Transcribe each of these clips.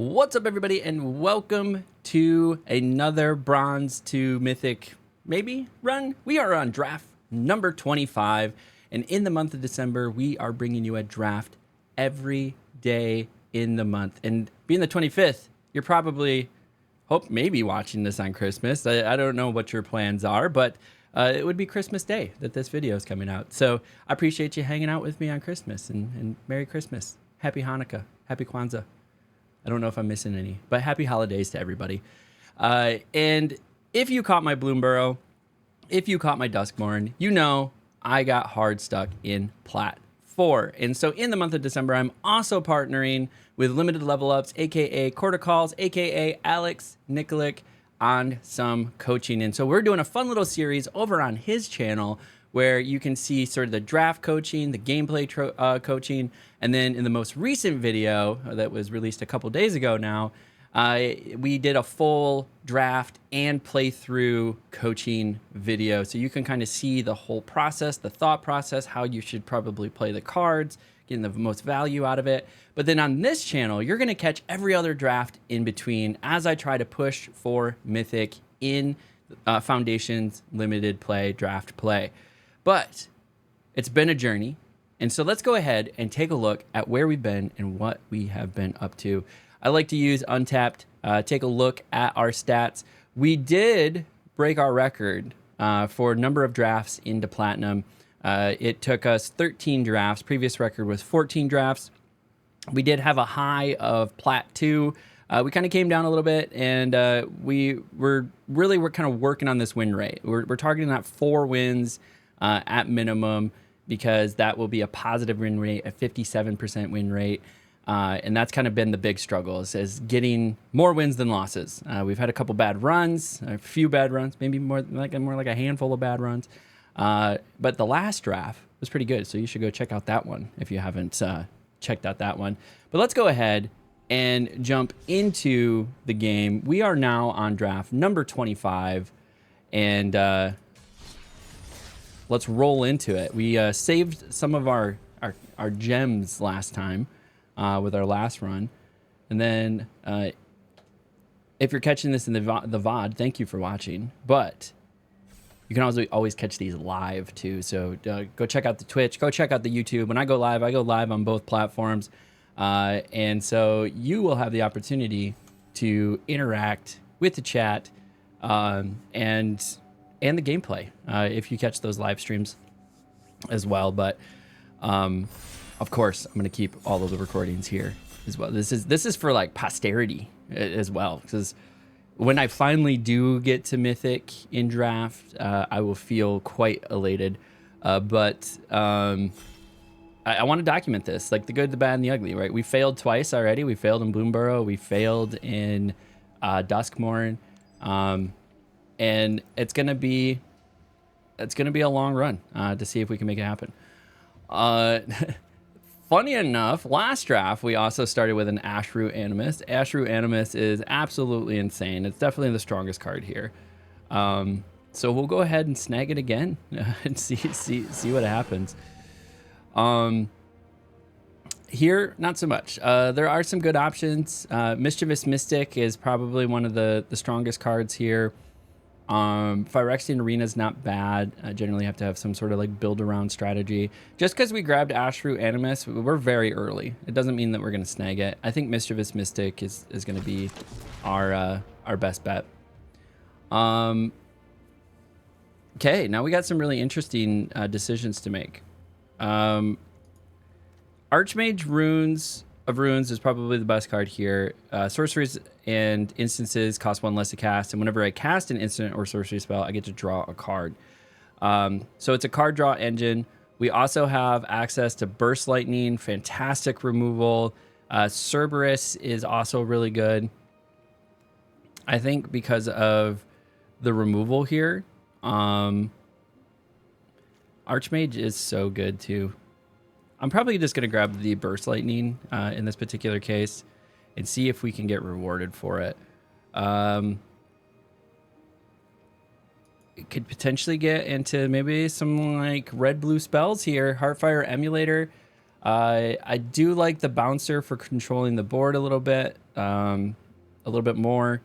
What's up, everybody, and welcome to another Bronze to Mythic maybe run. We are on draft number 25, and in the month of December, we are bringing you a draft every day in the month. And being the 25th, you're probably maybe watching this on Christmas. I don't know what your plans are, but it would be Christmas Day that this video is coming out. So I appreciate you hanging out with me on Christmas, and Merry Christmas, Happy Hanukkah, Happy Kwanzaa. I don't know if I'm missing any, but happy holidays to everybody. And if you caught my Bloomburrow, if you caught my Duskmorn, you know I got hard stuck in Plat 4. And so in the month of December, I'm also partnering with Limited Level Ups, aka Corticalls, aka Alex Nikolic, on some coaching. And so we're doing a fun little series over on his channel where you can see sort of the draft coaching, the gameplay coaching, and then in the most recent video that was released a couple days ago now, we did a full draft and playthrough coaching video. So you can kind of see the whole process, the thought process, how you should probably play the cards, getting the most value out of it. But then on this channel, you're gonna catch every other draft in between as I try to push for Mythic in Foundations Limited Play, Draft Play. But it's been a journey. And so let's go ahead and take a look at where we've been and what we have been up to. I like to use Untapped, take a look at our stats. We did break our record for number of drafts into Platinum. It took us 13 drafts. Previous record was 14 drafts. We did have a high of Plat 2. We kind of came down a little bit, and we're kind of working on this win rate. We're targeting that 4 wins at minimum, because that will be a positive win rate, a 57% win rate. And that's kind of been the big struggle, is getting more wins than losses. We've had a couple bad runs, a few bad runs, maybe more like a handful of bad runs. But the last draft was pretty good, so you should go check out that one if you haven't checked out that one. But let's go ahead and jump into the game. We are now on draft number 25, and let's roll into it. We saved some of our gems last time with our last run. And then if you're catching this in the VOD, thank you for watching. But you can always catch these live too. So go check out the Twitch. Go check out the YouTube. When I go live on both platforms. And so you will have the opportunity to interact with the chat and the gameplay if you catch those live streams as well. But of course, I'm going to keep all of the recordings here as well. This is for like posterity as well, because when I finally do get to Mythic in draft, I will feel quite elated. But I want to document this, like the good, the bad, and the ugly, right? We failed twice already. We failed in Bloomburrow. We failed in Duskmorn. And it's gonna be a long run to see if we can make it happen. Funny enough, last draft we also started with an Ashroot Animus. Ashroot Animus is absolutely insane. It's definitely the strongest card here. So we'll go ahead and snag it again and see what happens. Here, not so much. There are some good options. Mischievous Mystic is probably one of the strongest cards here. Phyrexian Arena is not bad. I generally have to have some sort of like build around strategy. Just because we grabbed Ashroot Animus, we're very early. It doesn't mean that we're going to snag it. I think Mischievous Mystic is going to be our best bet. Okay, now we got some really interesting decisions to make. Archmage Runes is probably the best card here. Sorceries and instances cost 1 less to cast, and whenever I cast an instant or sorcery spell, I get to draw a card. So it's a card draw engine. We also have access to Burst Lightning, fantastic removal. Cerberus is also really good. I think because of the removal here, Archmage is so good too. I'm probably just going to grab the Burst Lightning in this particular case and see if we can get rewarded for it. It could potentially get into maybe some like red-blue spells here. Heartfire Emulator. I do like the bouncer for controlling the board a little bit more.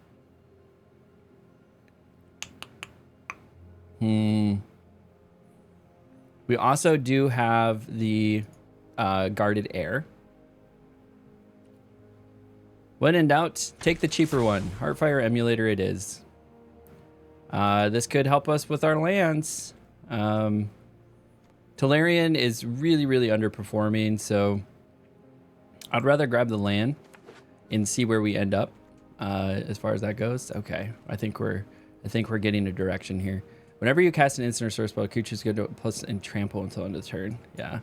We also do have the guarded air. When in doubt, take the cheaper one. Heartfire Emulator it is. This could help us with our lands. Tolarian is really, really underperforming, so I'd rather grab the land and see where we end up as far as that goes. Okay, I think we're getting a direction here. Whenever you cast an instant or source spell, creatures go to plus and trample until end of the turn. Yeah.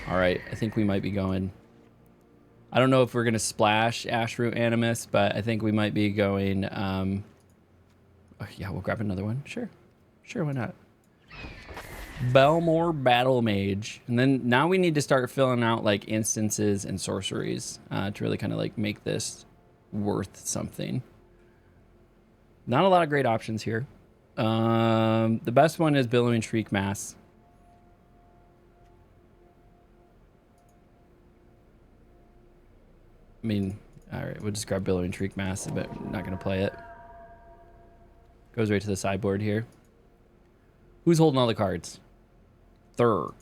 All right, I think we might be going. I don't know if we're gonna splash Ashroot Animus, but I think we might be going. Oh, yeah, we'll grab another one. Sure, why not? Belmore Battle Mage, and then now we need to start filling out like instances and sorceries to really kind of like make this worth something. Not a lot of great options here. The best one is Billowing Shriek Mass. I mean, all right, we'll just grab Billowing Shriek Mass, but I'm not gonna play it. Goes right to the sideboard here. Who's holding all the cards? Thur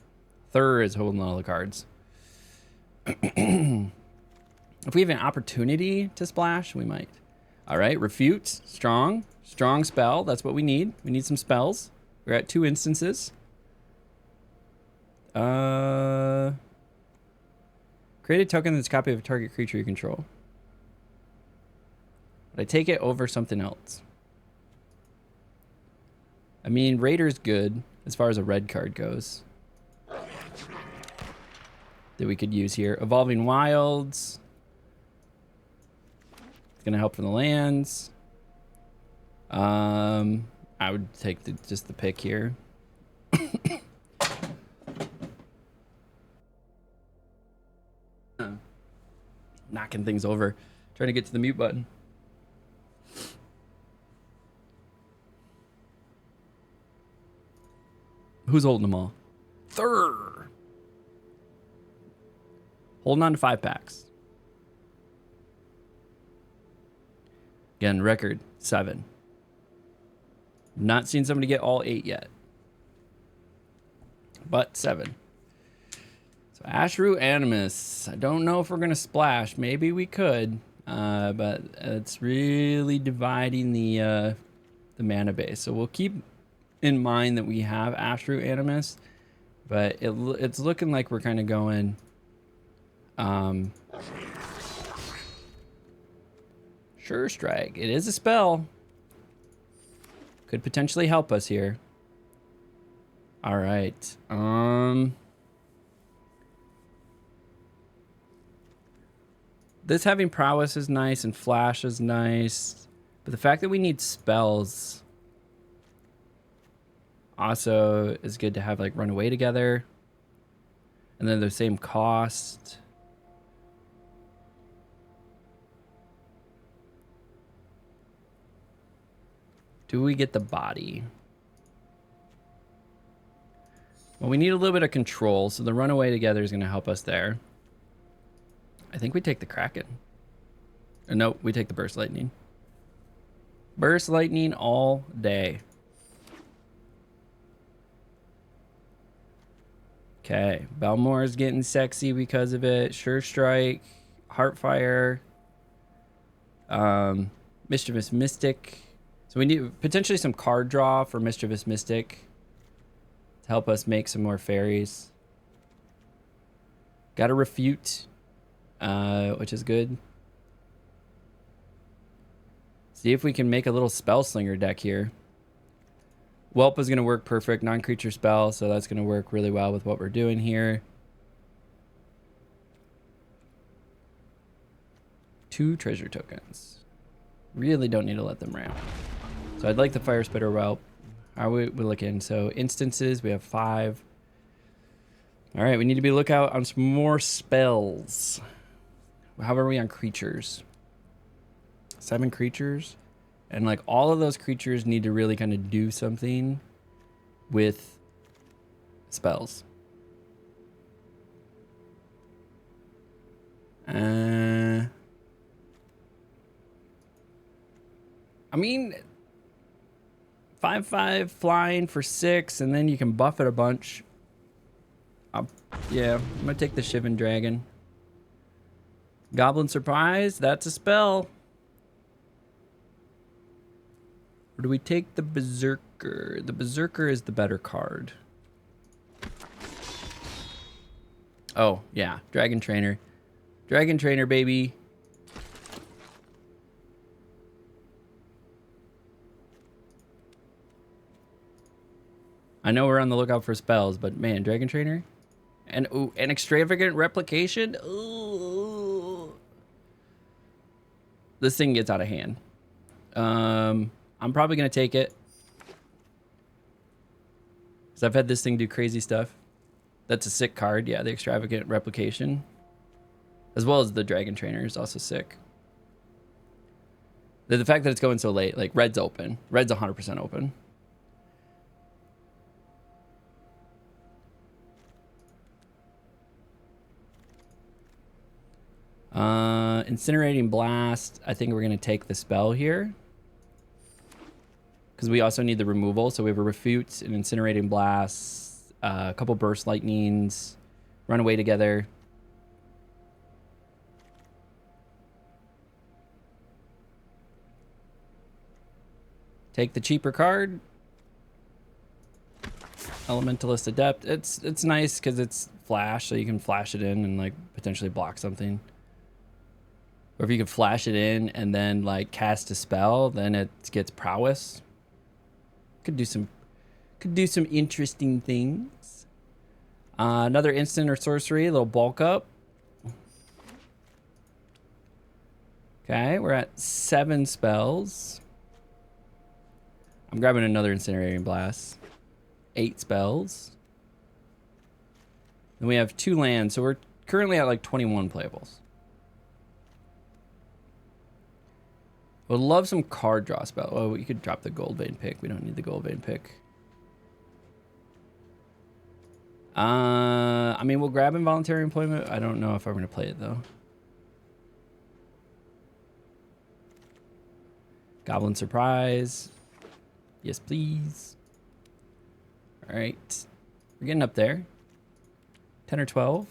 is holding all the cards. If we have an opportunity to splash, we might. All right, Refute, strong spell. That's what we need. We need some spells. We're at 2 instances. Create a token that's a copy of a target creature you control. But I take it over something else. I mean, Raider's good as far as a red card goes that we could use here. Evolving Wilds. It's going to help from the lands. I would take just the pick here. Knocking things over. Trying to get to the mute button. Who's holding them all? Thur. Holding on to 5 packs. Again, record 7. Not seen somebody get all 8 yet. But 7. So Ashroot Animus. I don't know if we're going to splash. Maybe we could. But it's really dividing the mana base. So we'll keep in mind that we have Ashroot Animus. But it's looking like we're kind of going... Sure Strike. It is a spell. Could potentially help us here. All right. This having prowess is nice and flash is nice, but the fact that we need spells also is good to have, like run away together, and then the same cost. Do we get the body? Well, we need a little bit of control, so the runaway together is going to help us there. I think we take the Kraken. Or no, we take the Burst Lightning. Burst Lightning all day. Okay, Belmore is getting sexy because of it. Sure Strike, Heartfire, Mischievous Mystic. So we need potentially some card draw for Mischievous Mystic to help us make some more fairies. Got to Refute, which is good. See if we can make a little Spell Slinger deck here. Whelp is going to work perfect, non-creature spell, so that's going to work really well with what we're doing here. 2 treasure tokens. Really don't need to let them ramp. So I'd like the Fire Spitter Whelp. How are we looking? So instances, we have 5. All right, we need to be lookout on some more spells. How are we on creatures? 7 creatures. And like all of those creatures need to really kind of do something with spells. I mean, 5/5 flying for 6, and then you can buff it a bunch. Yeah, I'm gonna take the Shivan Dragon. Goblin Surprise, that's a spell. Or do we take the Berserker? The Berserker is the better card. Oh, yeah, Dragon Trainer. Dragon Trainer, baby. I know we're on the lookout for spells, but man, Dragon Trainer? And ooh, an Extravagant Replication? Ooh. This thing gets out of hand. I'm probably going to take it. Because I've had this thing do crazy stuff. That's a sick card. Yeah, the Extravagant Replication. As well as the Dragon Trainer is also sick. The fact that it's going so late, like red's open. Red's 100% open. Incinerating Blast. I think we're going to take the spell here. Because we also need the removal. So we have a Refute, an Incinerating Blast, a couple Burst Lightnings, run away together. Take the cheaper card. Elementalist Adept. It's nice because it's flash, so you can flash it in and like potentially block something. Or if you can flash it in and then like cast a spell, then it gets prowess. Could do some interesting things. Another instant or sorcery, a little bulk up. Okay, we're at 7 spells. I'm grabbing another Incinerating Blast. 8 spells. And we have 2 lands, so we're currently at like 21 playables. Would love some card draw spell. Oh, we could drop the Gold Vein pick. We don't need the Gold Vein pick. I mean, we'll grab Involuntary Employment. I don't know if I'm going to play it, though. Goblin Surprise. Yes, please. All right. We're getting up there. 10 or 12.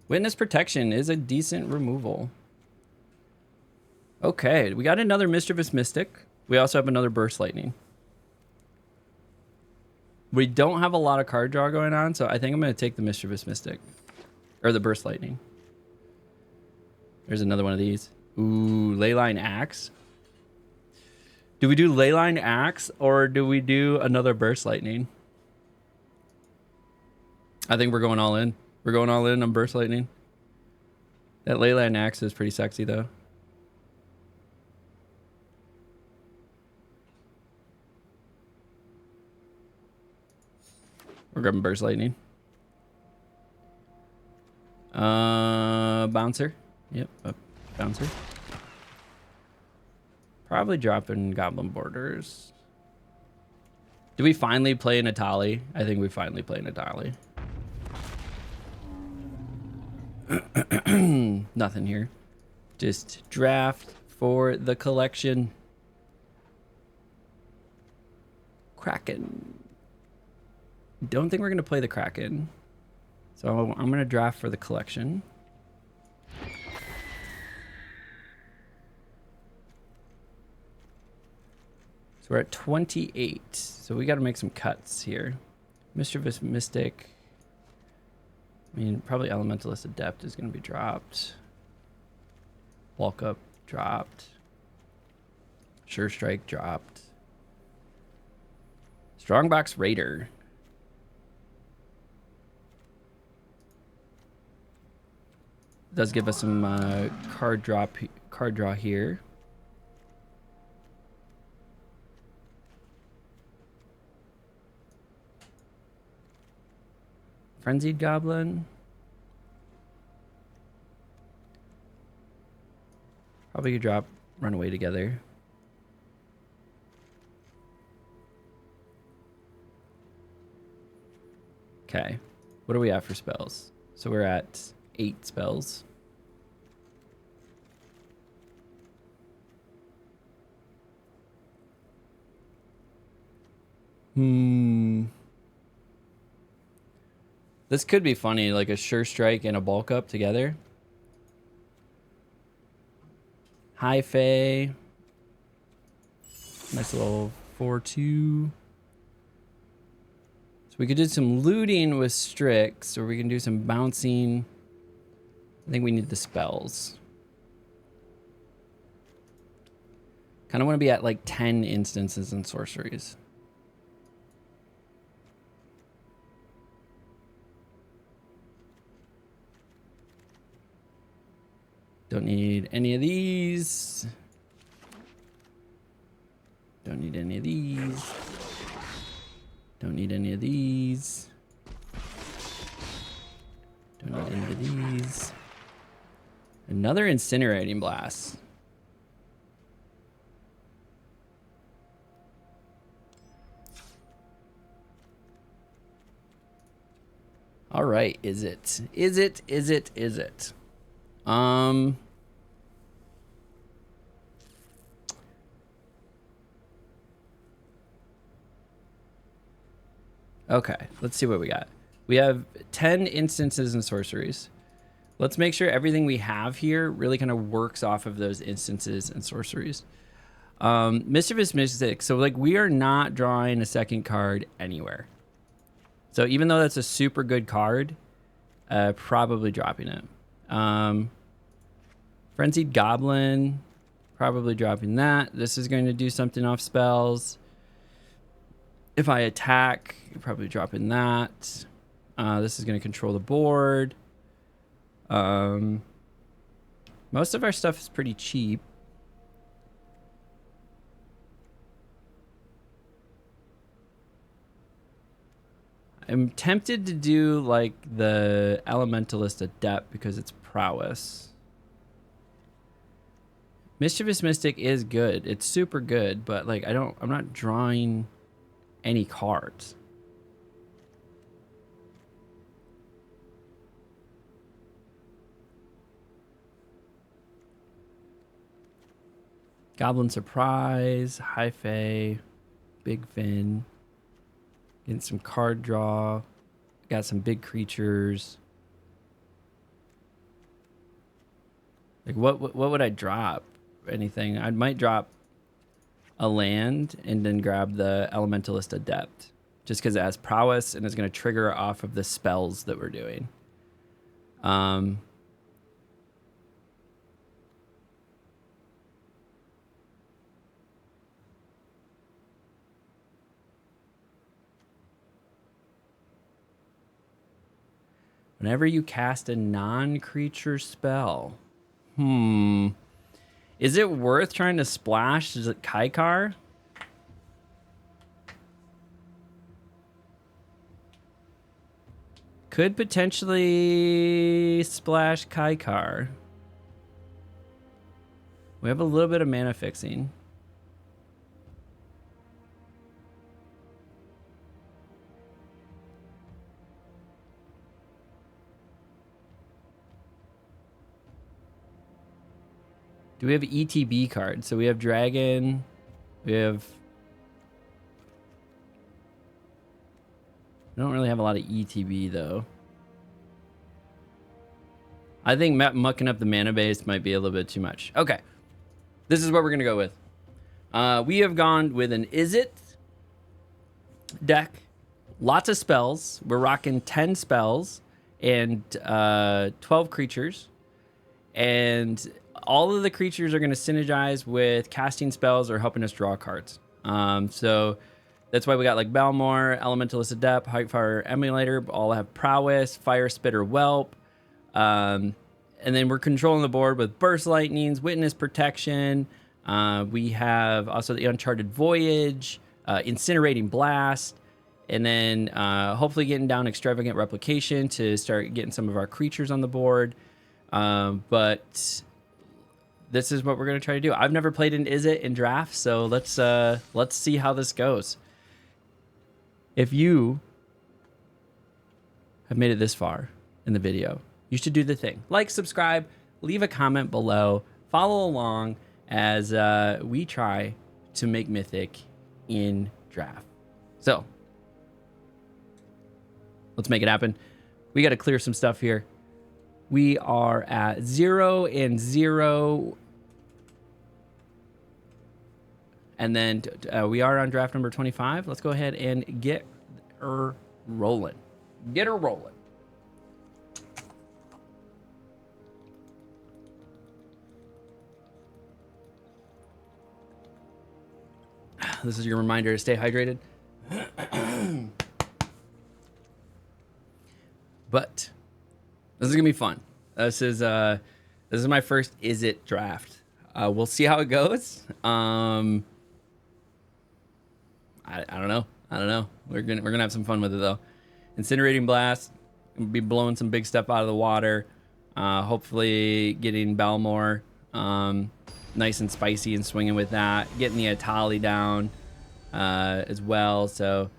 Witness Protection is a decent removal. Okay, we got another Mischievous Mystic. We also have another Burst Lightning. We don't have a lot of card draw going on, so I think I'm going to take the Mischievous Mystic. Or the Burst Lightning. There's another one of these. Ooh, Leyline Axe. Do we do Leyline Axe or do we do another Burst Lightning? I think we're going all in. We're going all in on Burst Lightning. That Leyline Axe is pretty sexy, though. We're grabbing Burst Lightning. Bouncer. Yep, Bouncer. Probably dropping Goblin Borders. Do we finally play Natali? I think we finally play Natali. Nothing here. Just draft for the collection. Kraken. Don't think we're going to play the Kraken. So I'm going to draft for the collection. So we're at 28. So we got to make some cuts here. Mischievous Mystic. I mean, probably Elementalist Adept is going to be dropped. Bulk Up dropped. Sure Strike dropped. Strongbox Raider. Does give us some card draw here. Frenzied Goblin. Probably could drop Runaway together. Okay. What do we have for spells? So we're at 8 spells. This could be funny, like a Sure Strike and a Bulk Up together. High Fae. Nice little 4/2. So we could do some looting with Strix, or we can do some bouncing. I think we need the spells. Kind of want to be at like 10 instances and sorceries. Don't need any of these. Don't need any of these. Don't need any of these. Don't need any of these. Another Incinerating Blast. All right, is it? Is it? Is it? Is it? Okay, let's see what we got. We have 10 instances and sorceries. Let's make sure everything we have here really kind of works off of those instances and sorceries. Mischievous Mystic. So like we are not drawing a second card anywhere. So even though that's a super good card, probably dropping it. Frenzied Goblin, probably dropping that. This is going to do something off spells. If I attack, you're probably dropping that. This is going to control the board. Most of our stuff is pretty cheap. I'm tempted to do like the Elementalist Adept because it's prowess. Mischievous Mystic is good. It's super good, but like I'm not drawing any cards. Goblin Surprise, High Fae, Big Fin. Getting some card draw. Got some big creatures. Like what would I drop? Anything? I might drop a land and then grab the Elementalist Adept, just because it has prowess and is going to trigger off of the spells that we're doing. Whenever you cast a non-creature spell, is it worth trying to splash? Is it Kaikar? Could potentially splash Kaikar. We have a little bit of mana fixing. Do we have ETB cards? So we have Dragon. We don't really have a lot of ETB though. I think mucking up the mana base might be a little bit too much. Okay. This is what we're going to go with. We have gone with an Is It deck. Lots of spells. We're rocking 10 spells and 12 creatures. And all of the creatures are going to synergize with casting spells or helping us draw cards. So that's why we got like Balmor, Elementalist Adept, Fire Emulator, all have prowess, Fire Spitter Whelp. And then we're controlling the board with Burst Lightnings, Witness Protection. We have also the Uncharted Voyage, Incinerating Blast, and then hopefully getting down Extravagant Replication to start getting some of our creatures on the board. But this is what we're going to try to do. I've never played an Is It in draft, so let's see how this goes. If you have made it this far in the video, you should do the thing. Like, subscribe, leave a comment below, follow along as we try to make Mythic in draft. So let's make it happen. We got to clear some stuff here. We are at 0 and 0. And then we are on draft number 25. Let's go ahead and get her rolling. Get her rolling. This is your reminder to stay hydrated. But this is gonna be fun. This is my first Is It draft. We'll see how it goes. I don't know. We're gonna have some fun with it though. Incinerating Blast. We'll be blowing some big stuff out of the water. Hopefully getting Belmore nice and spicy and swinging with that. Getting the Atali down as well. So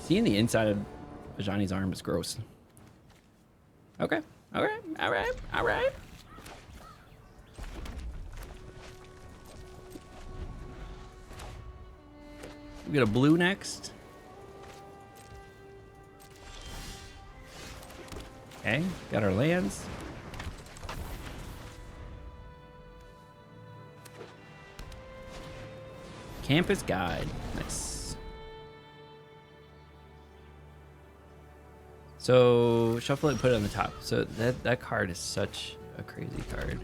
seeing the inside of Ajani's arm is gross. Okay. All right. We got a blue next. Okay, got our lands. Campus Guide. Nice. So shuffle it and put it on the top. So that card is such a crazy card.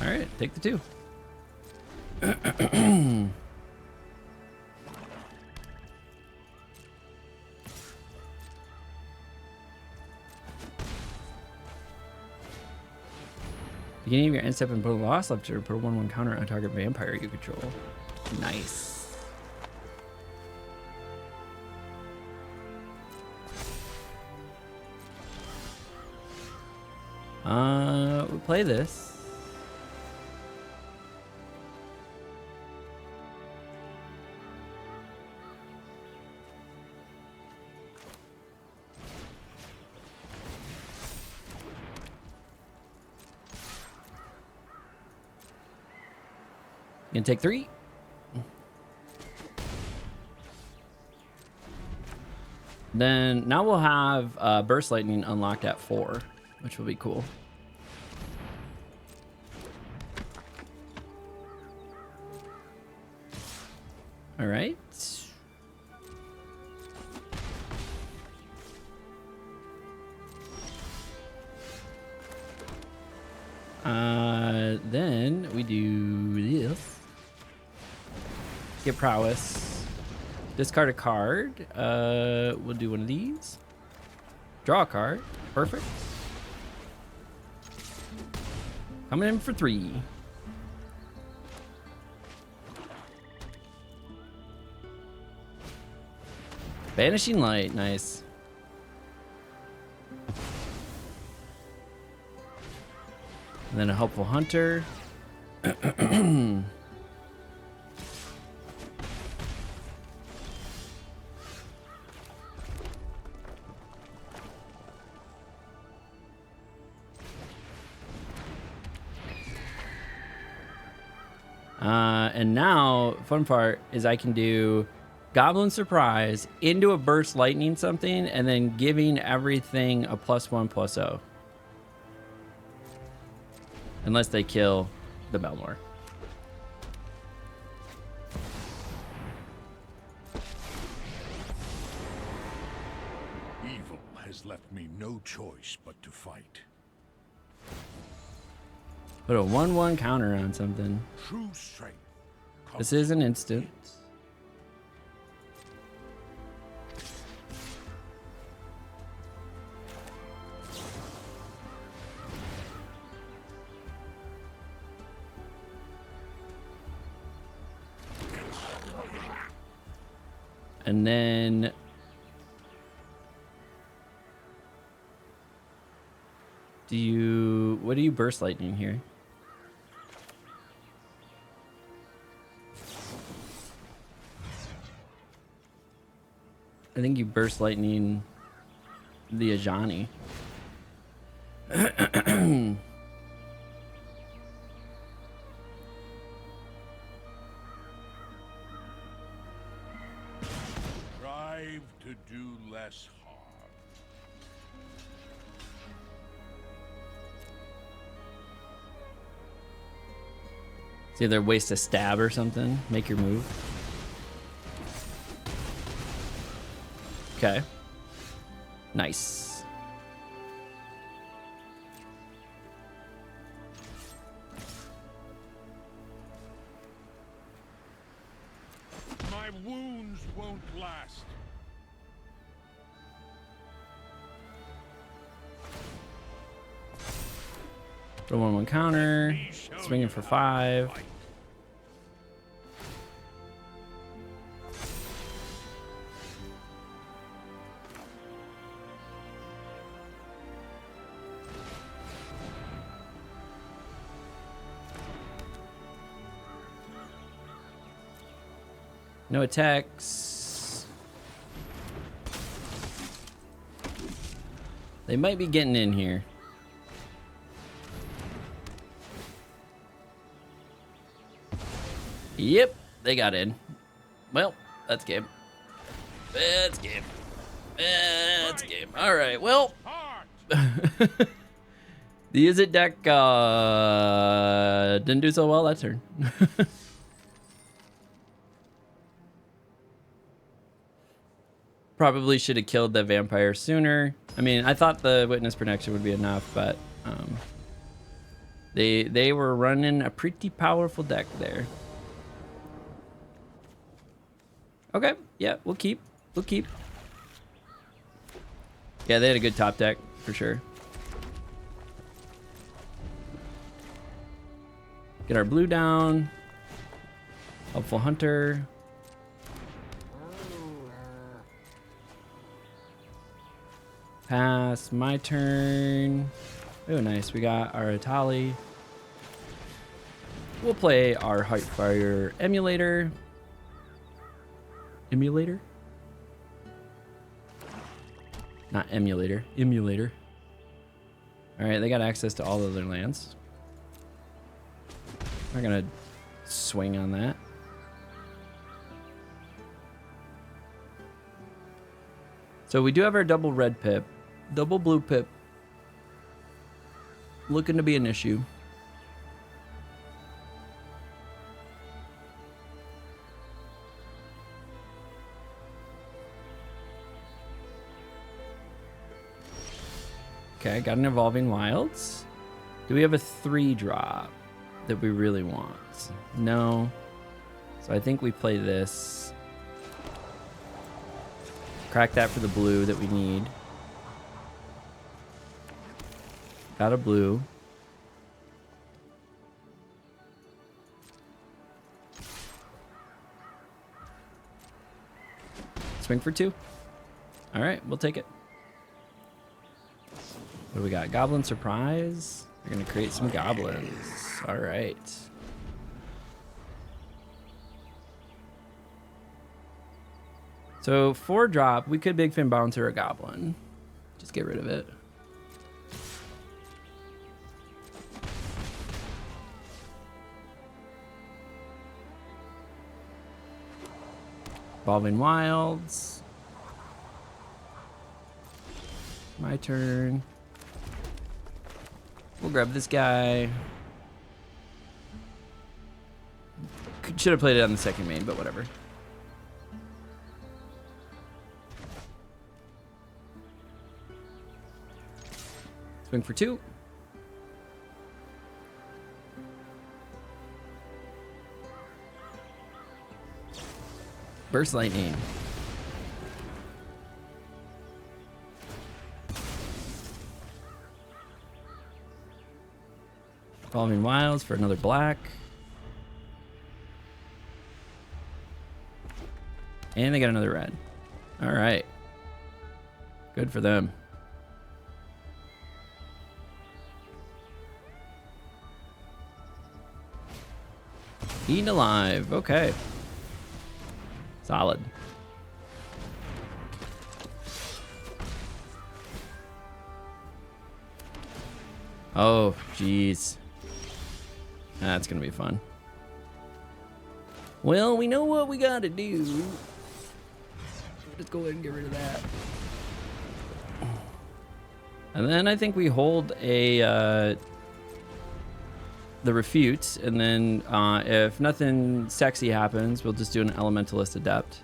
All right, take the 2. Beginning of your end step and put a loss left or put a 1/1 counter on target vampire you control. Nice. We'll play this. Gonna take 3. Then now we'll have Burst Lightning unlocked at 4, which will be cool. All right. Then we do this. Get prowess. Discard a card. We'll do one of these. Draw a card. Perfect. Coming in for 3. Vanishing Light. Nice. And then a Helpful Hunter. And now, fun part is I can do Goblin Surprise into a Burst Lightning something, and then giving everything a +1/+0. Unless they kill the Belmore. Evil has left me no choice but to fight. Put a 1/1 counter on something. True strength. This is an instant. And then what do you Burst Lightning here? I think you burst lightning the Ajani. Strive to do less harm. It's either waste a stab or something. Make your move. Okay. Nice. My wounds won't last. Throw 1/1 counter. Swinging for 5. No attacks. They might be getting in here. Yep, they got in. Well, that's game. That's game. That's game. All right, well. The Is It deck didn't do so well that turn. Probably should have killed the vampire sooner. I mean, I thought the witness protection would be enough, but they were running a pretty powerful deck there. Okay, yeah, we'll keep. We'll keep. Yeah, they had a good top deck for sure. Get our blue down. Helpful Hunter. Pass. My turn. Oh, nice. We got our Atali. We'll play our Heartfire Emulator. Emulator? Not emulator. Emulator. Alright, they got access to all of their lands. We're gonna swing on that. So we do have our double red pip. Double blue pip. Looking to be an issue. Okay, got an Evolving Wilds. Do we have a 3-drop that we really want? No. So I think we play this. Crack that for the blue that we need. Got a blue. Swing for 2. All right, we'll take it. What do we got? Goblin Surprise. We're going to create some goblins. All right. So 4-drop, we could Big Fin Bouncer a goblin. Just get rid of it. Evolving Wilds. My turn. We'll grab this guy. Should have played it on the second main, but whatever. Swing for 2. Burst Lightning. Evolving Wilds for another black. And they got another red. All right. Good for them. Eaten alive. Okay. Solid. Oh, jeez. That's gonna be fun. Well, we know what we gotta do. Let's go ahead and get rid of that. And then I think we hold a the refute, and then if nothing sexy happens, we'll just do an Elementalist Adept.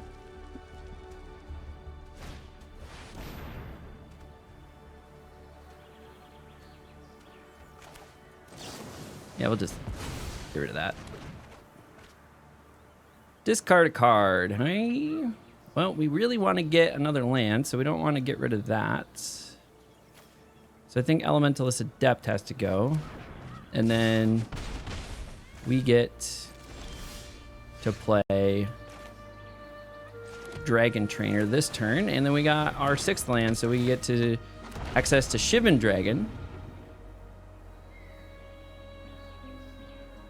Yeah, we'll just get rid of that. Discard a card. Hey. Well, we really want to get another land, so we don't want to get rid of that. So I think Elementalist Adept has to go. And then we get to play Dragon Trainer this turn. And then we got our 6th land, so we get to access to Shivan Dragon.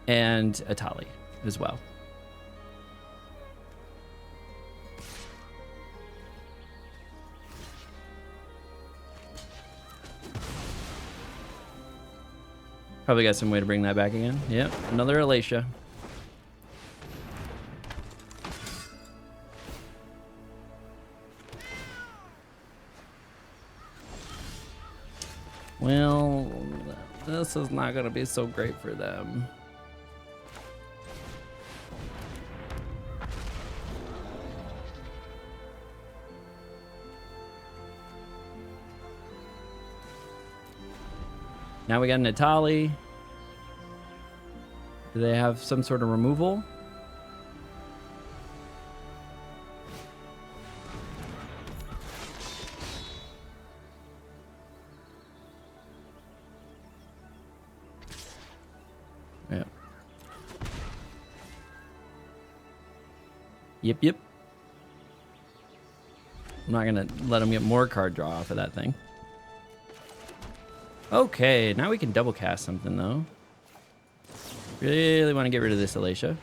And Atali as well. Probably got some way to bring that back again. Yep, another Alacia. Well, this is not going to be so great for them. Now we got an Atali. Do they have some sort of removal? Yeah. Yep. I'm not gonna let them get more card draw off of that thing. Okay, now we can double cast something though. Really want to get rid of this Alacia.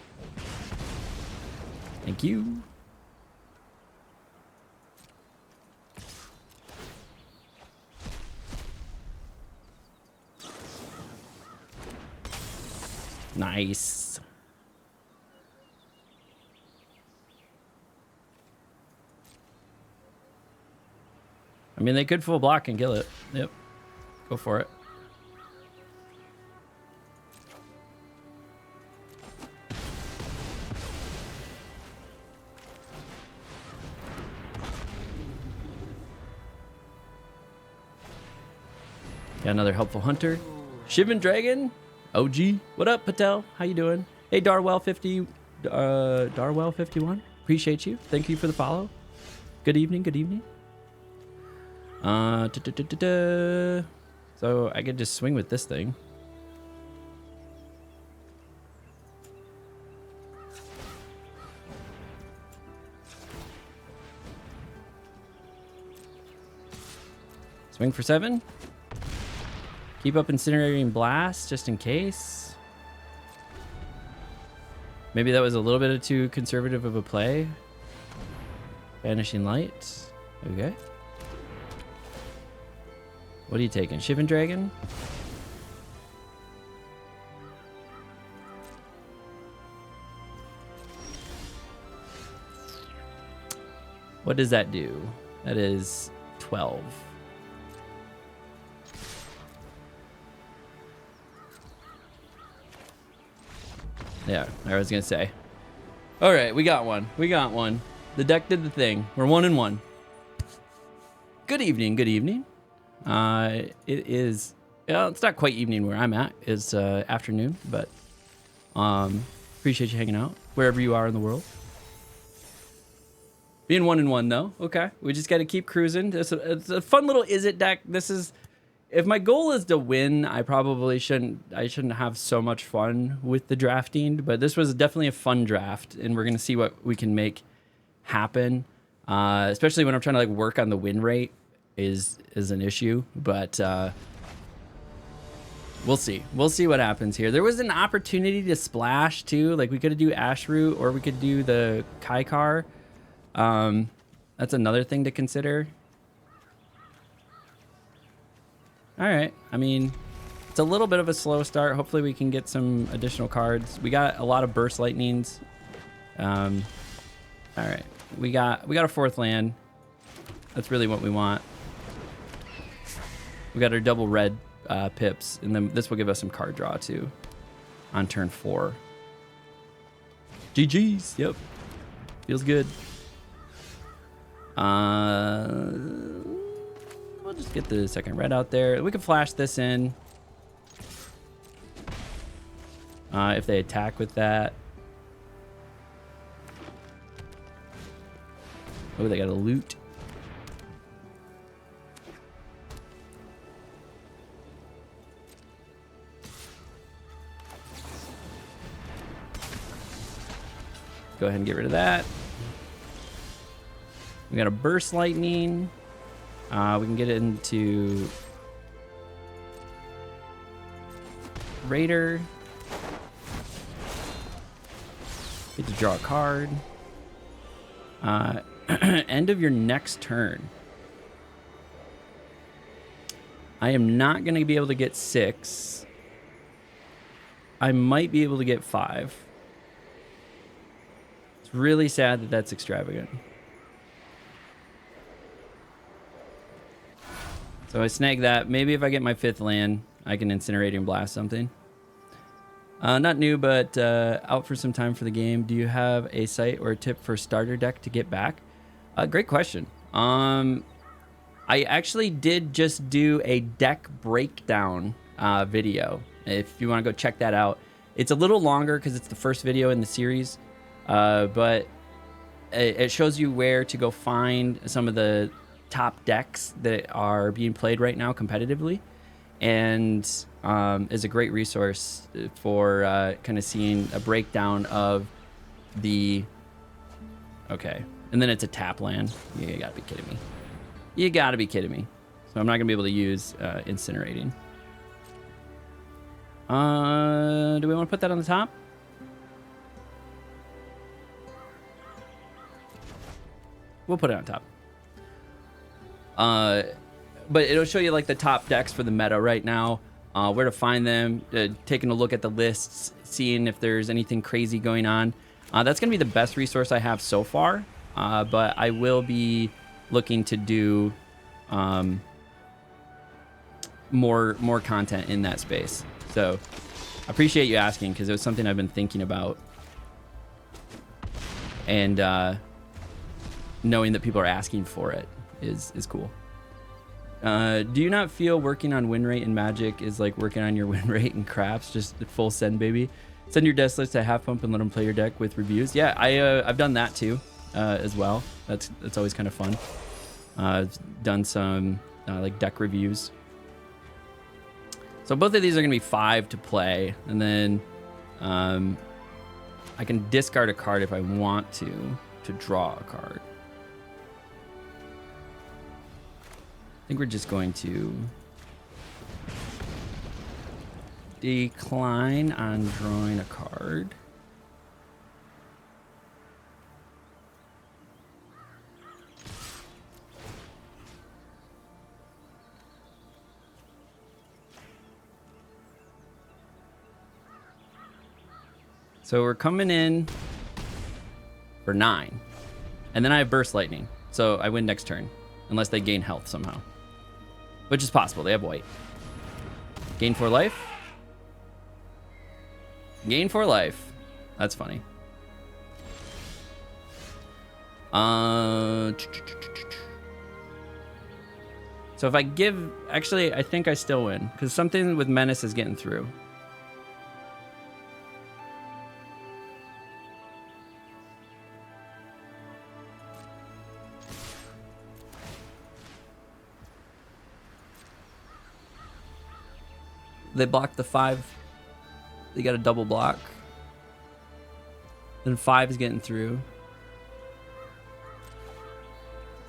Thank you. Nice. I mean, they could full block and kill it. Yep. Go for it. Got another helpful hunter. Shivan Dragon. OG. What up, Patel? How you doing? Hey, Darwell50. Darwell51. Appreciate you. Thank you for the follow. Good evening. Good evening. So I could just swing with this thing. Swing for 7. Keep up Incinerating Blast just in case. Maybe that was a little bit too conservative of a play. Vanishing Light. Okay. What are you taking? Shivan Dragon? What does that do? That is 12. Yeah, I was gonna say. All right, we got one. We got one. The deck did the thing. We're 1-1. Good evening. Good evening. It is. It's not quite evening where I'm at. It's afternoon, but appreciate you hanging out wherever you are in the world. Being 1-1 though. Okay, we just got to keep cruising. It's a fun little is it deck. This is. If my goal is to win, I probably shouldn't have so much fun with the drafting, but this was definitely a fun draft, and we're going to see what we can make happen, especially when I'm trying to like work on the win rate is an issue, but we'll see. We'll see what happens here. There was an opportunity to splash too. Like we could do Ashroot or we could do the Kaikar. That's another thing to consider. All right. I mean, It's a little bit of a slow start. Hopefully we can get some additional cards. We got a lot of burst lightnings. All right, we got a fourth land. That's really what we want. We got our double red pips, and then this will give us some card draw too on turn 4. GG's. Yep. Feels good. We'll just get the second red out there. We can flash this in. If they attack with that. Oh, they got a loot. Go ahead and get rid of that. We got a burst lightning. We can get it into Raider. Get to draw a card. End of your next turn. I am not going to be able to get 6. I might be able to get 5. It's really sad that that's extravagant. So I snag that. Maybe if I get my 5th land, I can incinerate and blast something. Not new, but out for some time for the game. Do you have a site or a tip for starter deck to get back? Great question. I actually did just do a deck breakdown video. If you want to go check that out. It's a little longer because it's the first video in the series, but it shows you where to go find some of the top decks that are being played right now competitively, and is a great resource for kind of seeing a breakdown of the... Okay. And then it's a tap land. You gotta be kidding me. You gotta be kidding me. So I'm not gonna be able to use incinerating. Do we want to put that on the top? We'll put it on top. But it'll show you like the top decks for the meta right now, where to find them, taking a look at the lists, seeing if there's anything crazy going on. That's gonna be the best resource I have so far. But I will be looking to do more content in that space. So I appreciate you asking, because it was something I've been thinking about. And knowing that people are asking for it is cool. Do you not feel working on win rate in Magic is like working on your win rate in craps? Just full send, baby. Send your desk list to half pump and let them play your deck with reviews. Yeah, I've done that too. As well. That's always kind of fun. I've done some like deck reviews. So both of these are gonna be 5 to play, and then I can discard a card if I want to draw a card. I think we're just going to decline on drawing a card. So we're coming in for 9. And then I have Burst Lightning. So I win next turn. Unless they gain health somehow. Which is possible. They have white. Gain 4 life. Gain 4 life. That's funny. So if I give... Actually, I think I still win. Because something with Menace is getting through. They blocked the 5. They got a double block. Then 5 is getting through.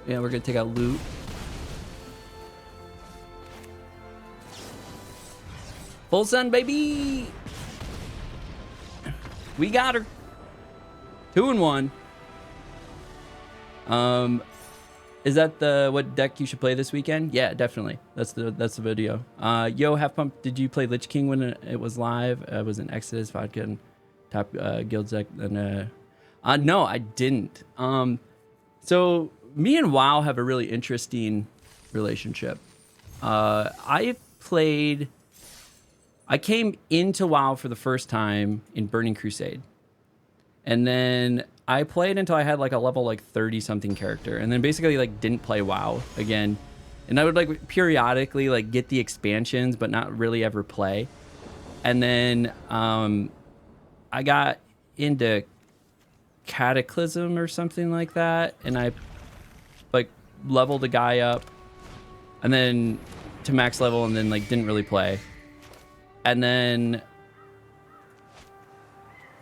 Yeah, we're gonna take out loot. Full send, baby! We got her. 2 and 1. Is that the what deck you should play this weekend? Yeah, definitely. That's the video. Yo, Half Pump, did you play Lich King when it was live? It was an Exodus Vodka and top guild deck. And no, I didn't. So me and WoW have a really interesting relationship. I came into WoW for the first time in Burning Crusade. And then I played until I had like a level like 30 something character, and then basically like didn't play WoW again. And I would like periodically like get the expansions, but not really ever play. And then I got into Cataclysm or something like that, and I like leveled a guy up and then to max level, and then like didn't really play. And then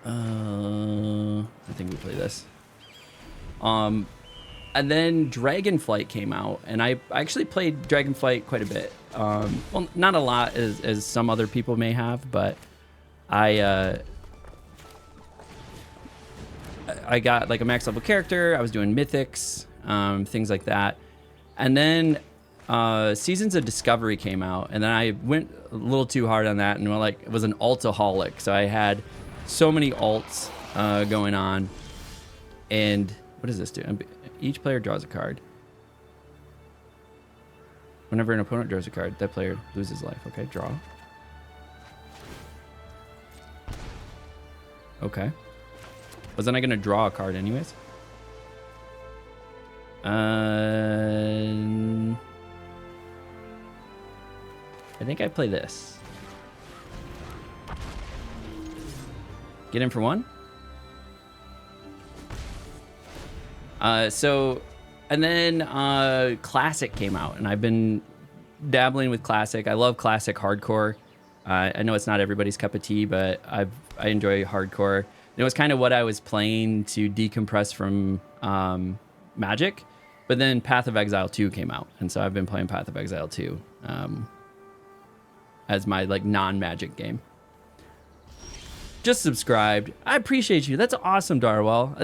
I think we play this. And then Dragonflight came out, and I actually played Dragonflight quite a bit. Well, not a lot as some other people may have, but I got like a max level character. I was doing mythics, things like that. And then Seasons of Discovery came out, and then I went a little too hard on that, and like was an altaholic. So I had so many alts going on. And what does this do? Each player draws a card. Whenever an opponent draws a card, that player loses life. Okay, draw. Okay. Wasn't I gonna draw a card anyways? I think I play this. Get in for one. And then Classic came out, and I've been dabbling with Classic. I love Classic hardcore. I know it's not everybody's cup of tea, but I enjoy hardcore. And it was kind of what I was playing to decompress from Magic, but then Path of Exile 2 came out, and so I've been playing Path of Exile 2 as my like non-Magic game. Just subscribed. I appreciate you. That's awesome, Darwell.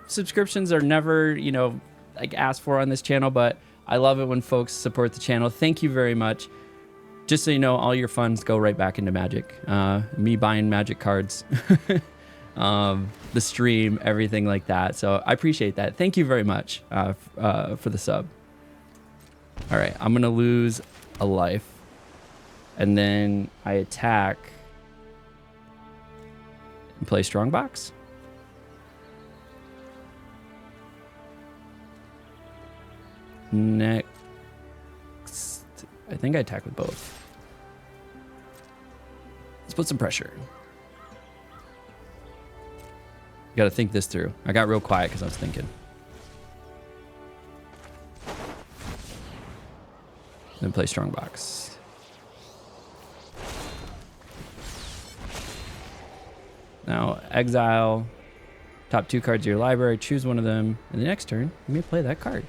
Subscriptions are never, like asked for on this channel, but I love it when folks support the channel. Thank you very much. Just so you know, all your funds go right back into Magic. Me buying Magic cards, the stream, everything like that. So I appreciate that. Thank you very much for the sub. All right, I'm gonna lose a life, and then I attack and play Strongbox. Next, I think I attack with both. Let's put some pressure. You gotta think this through. I got real quiet because I was thinking. Then play Strongbox. Now, exile top 2 cards of your library, choose one of them, and the next turn, you may play that card.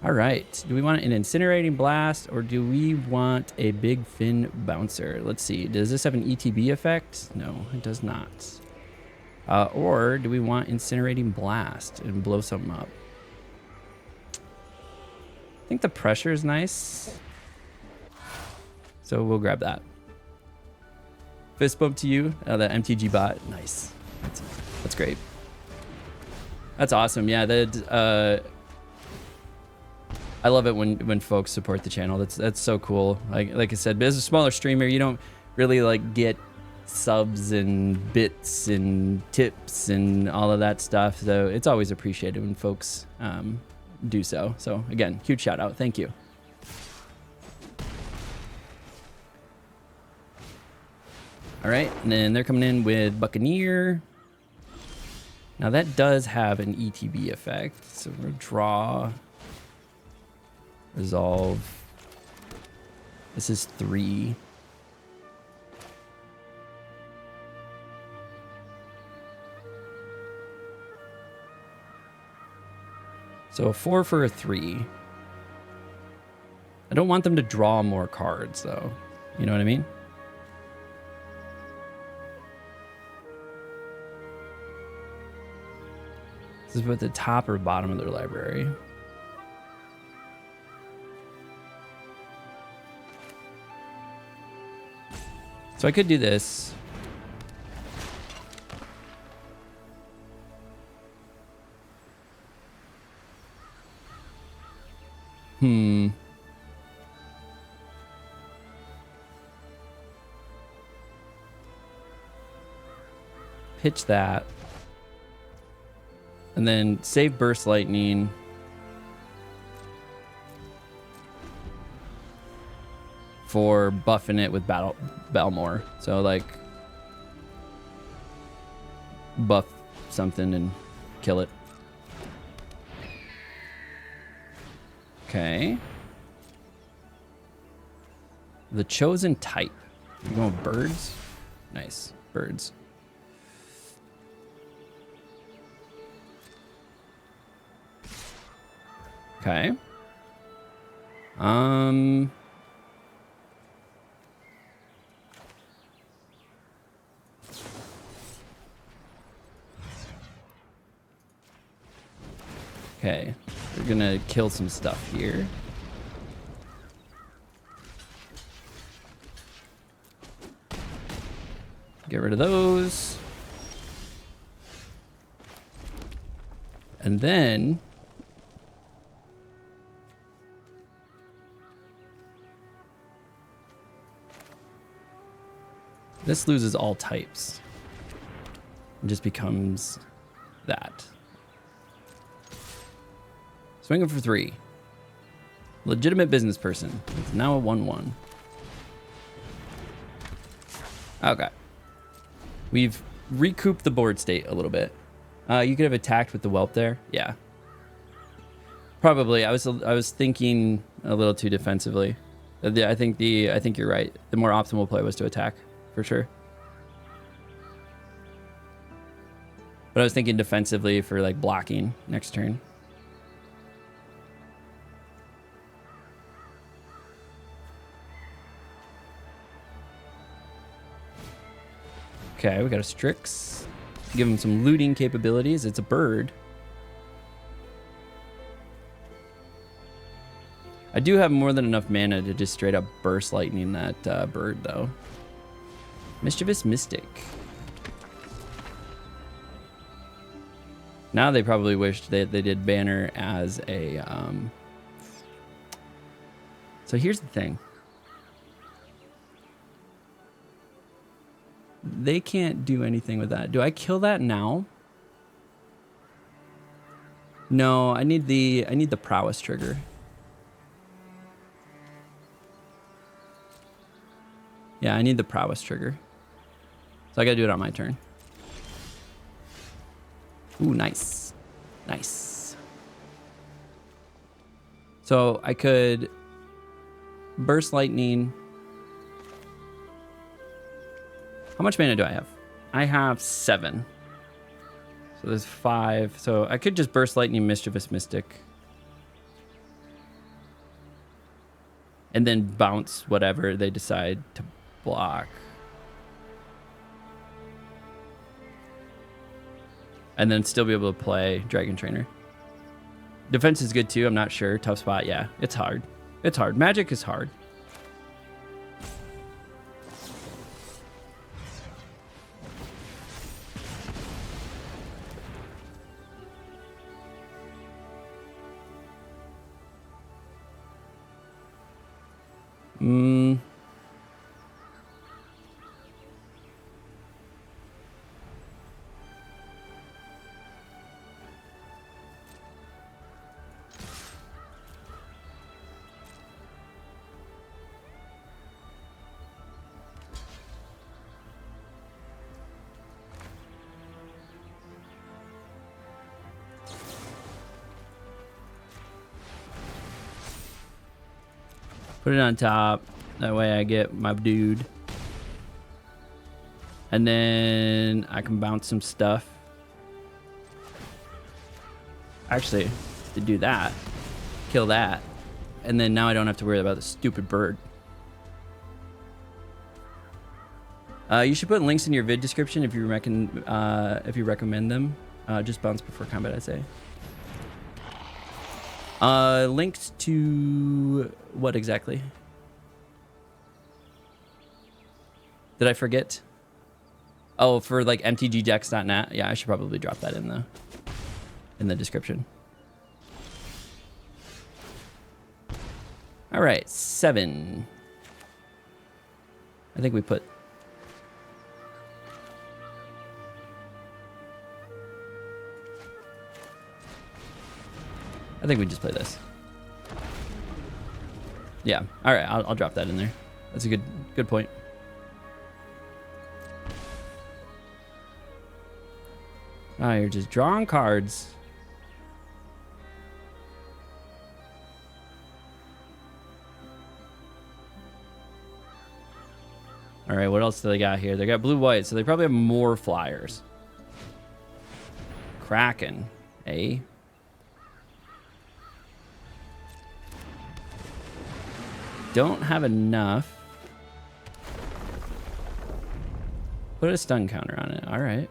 All right, do we want an Incinerating Blast, or do we want a Big Fin Bouncer? Let's see, does this have an ETB effect? No, it does not. Or do we want Incinerating Blast and blow something up? I think the pressure is nice, so we'll grab that. Fist bump to you, the MTG bot, nice. That's great. That's awesome. Yeah, I love it when folks support the channel. That's so cool. Like I said, as a smaller streamer, you don't really like get subs and bits and tips and all of that stuff. So it's always appreciated when folks do so. So again, huge shout out. Thank you. All right, and then they're coming in with Buccaneer. Now that does have an ETB effect. So we're gonna draw, resolve. This is 3. So a 4 for a 3. I don't want them to draw more cards though. You know what I mean? This is at the top or bottom of their library. So I could do this. Pitch that. And then save Burst Lightning. For buffing it with Balmor. So like buff something and kill it. Okay. The chosen type. You going birds? Nice. Birds. Okay. Okay. We're gonna kill some stuff here. Get rid of those. And then this loses all types. It just becomes that. Swinging for 3. Legitimate business person. It's now a 1/1. Okay. We've recouped the board state a little bit. You could have attacked with the whelp there. Yeah. Probably. I was thinking a little too defensively. I think you're right. The more optimal play was to attack, for sure. But I was thinking defensively for like blocking next turn. Okay, we got a Strix. Give him some looting capabilities. It's a bird. I do have more than enough mana to just straight up burst lightning that bird, though. Mischievous Mystic. Now they probably wished that they did Banner as a... So here's the thing. They can't do anything with that. Do I kill that now? No, I need the prowess trigger. Yeah, I need the prowess trigger. So I gotta do it on my turn. Ooh, nice. Nice. So I could burst lightning. How much mana do I have? I have 7. So there's 5. So I could just burst lightning Mischievous Mystic. And then bounce whatever they decide to block. And then still be able to play Dragon Trainer. Defense is good too, I'm not sure. Tough spot, yeah. It's hard. It's hard. Magic is hard. Put it on top. That way I get my dude. And then I can bounce some stuff. Actually, to do that, kill that. And then now I don't have to worry about the stupid bird. You should put links in your vid description if you recommend them. Just bounce before combat, I say. Links to what exactly? Did I forget? Oh, for like mtgdex.net. Yeah, I should probably drop that in the description. All right, 7. I think we put. I think we just play this. Yeah. All right, I'll drop that in there. That's a good point. Oh, you're just drawing cards. All right, what else do they got here? They got blue-white, so they probably have more flyers. Kraken, eh? Don't have enough. Put a stun counter on it. All right.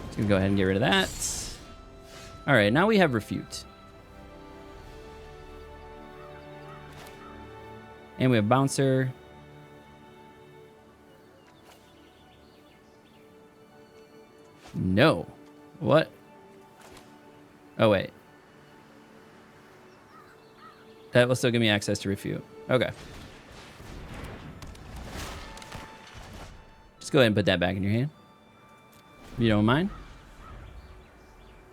Just gonna go ahead and get rid of that. All right, now we have refute. And we have bouncer. No. What? Oh, wait. That will still give me access to refute. Okay. Just go ahead and put that back in your hand. If you don't mind.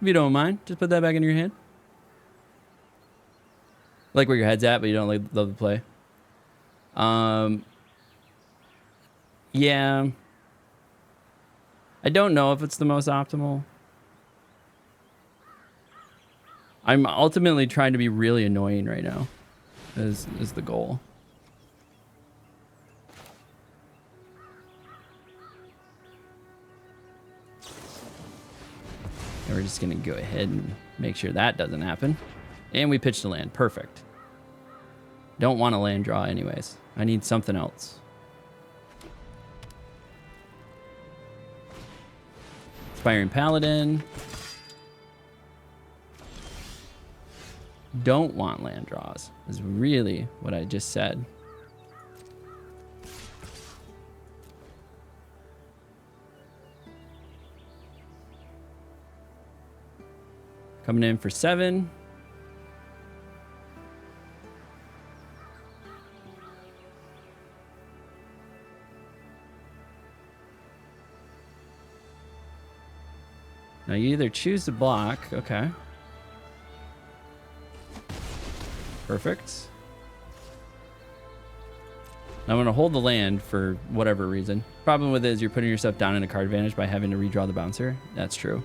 If you don't mind, just put that back in your hand. I like where your head's at, but you don't love the play. Yeah. I don't know if it's the most optimal. I'm ultimately trying to be really annoying right now. Is the goal. And we're just gonna go ahead and make sure that doesn't happen. And we pitched a land. Perfect. Don't want a land draw anyways. I need something else. Inspiring Paladin. Don't want land draws is really what I just said. Coming in for 7. Now you either choose to block. Okay. Perfect. I'm going to hold the land for whatever reason. Problem with it is you're putting yourself down in a card advantage by having to redraw the bouncer. That's true.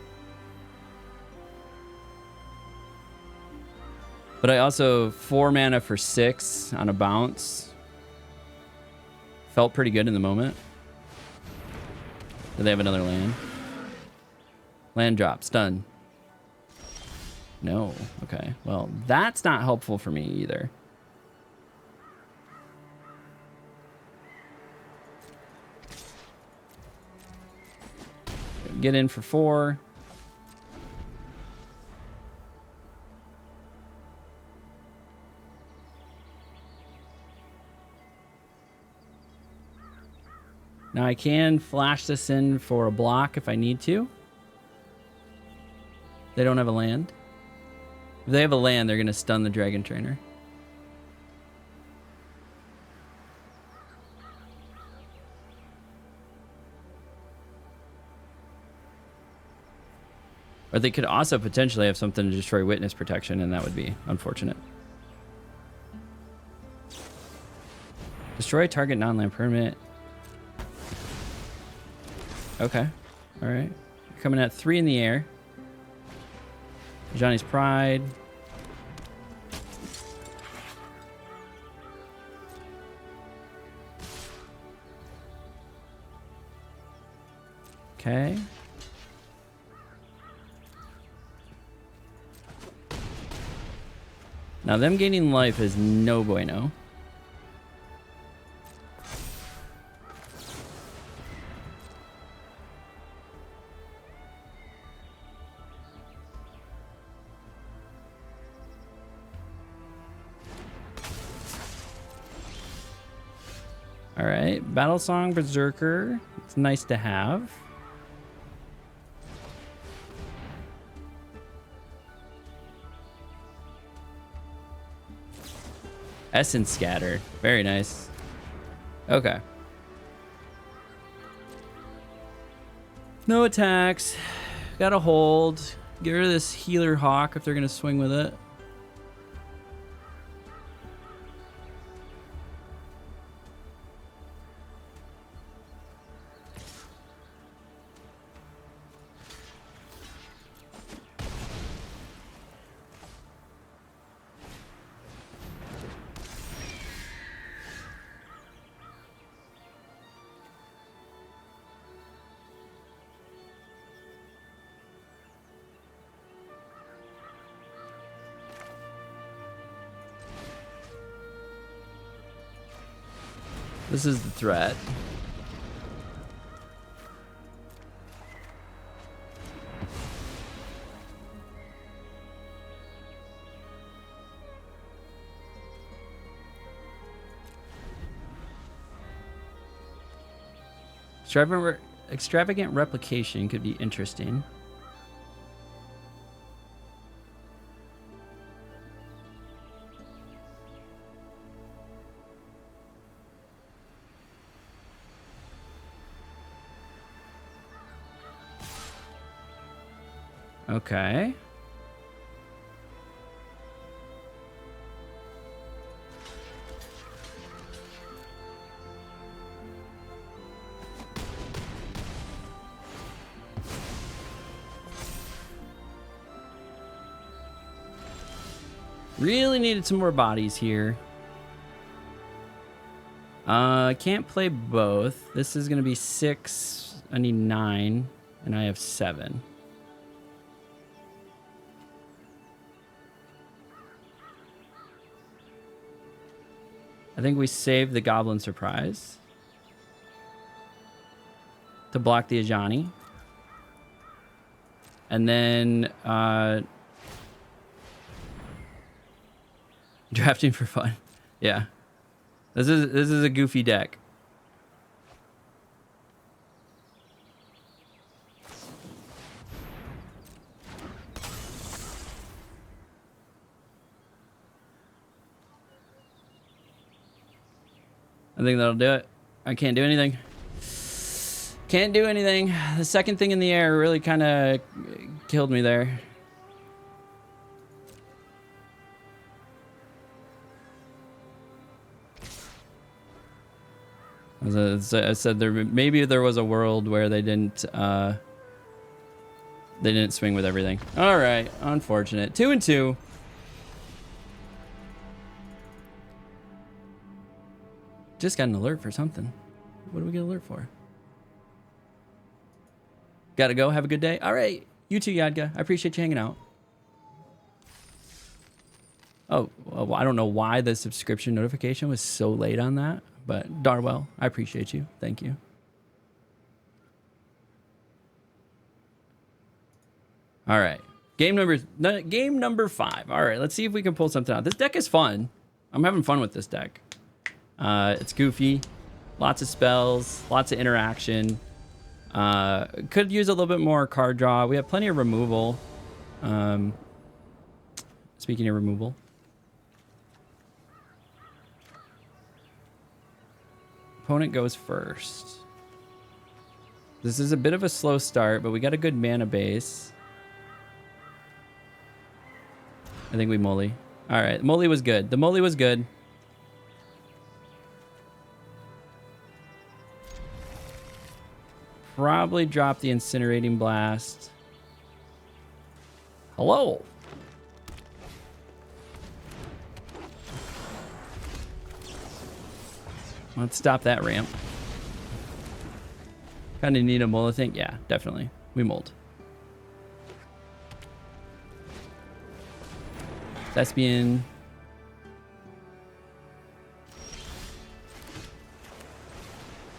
But I also 4 mana for 6 on a bounce. Felt pretty good in the moment. Do they have another land? Land drop, stun. No. Okay. Well, that's not helpful for me either. Get in for 4. Now I can flash this in for a block if I need to. They don't have a land. If they have a land, they're going to stun the Dragon Trainer. Or they could also potentially have something to destroy witness protection, and that would be unfortunate. Destroy target non-land permanent. Okay. All right. You're coming at 3 in the air. Johnny's Pride. Okay. Now them gaining life is no bueno. All right, Battle Song Berserker. It's nice to have. Essence Scatter. Very nice. Okay. No attacks. Gotta hold. Get rid of this Healer Hawk if they're gonna swing with it. This is the threat. Extravagant replication could be interesting. Okay. Really needed some more bodies here. I can't play both. This is gonna be 6. I need 9, and I have 7. I think we save the Goblin Surprise to block the Ajani. And then drafting for fun. Yeah. This is a goofy deck. I think that'll do it. I can't do anything. Can't do anything. The second thing in the air really kind of killed me there. As I said, maybe there was a world where they didn't swing with everything. All right, unfortunate. 2 and 2. Just got an alert for something. What do we get an alert for? Gotta go. Have a good day. All right. You too, Yadga. I appreciate you hanging out. Oh, well, I don't know why the subscription notification was so late on that, but Darwell, I appreciate you. Thank you. All right. Game number 5. All right. Let's see if we can pull something out. This deck is fun. I'm having fun with this deck. It's goofy, lots of spells, lots of interaction. Could use a little bit more card draw. We have plenty of removal. Speaking of removal. Opponent goes first. This is a bit of a slow start, but we got a good mana base. I think we Molly. All right, Molly was good. The Molly was good. Probably drop the Incinerating Blast. Hello. Let's stop that ramp. Kind of need a mold, I think. Yeah, definitely. We mold. Thespian.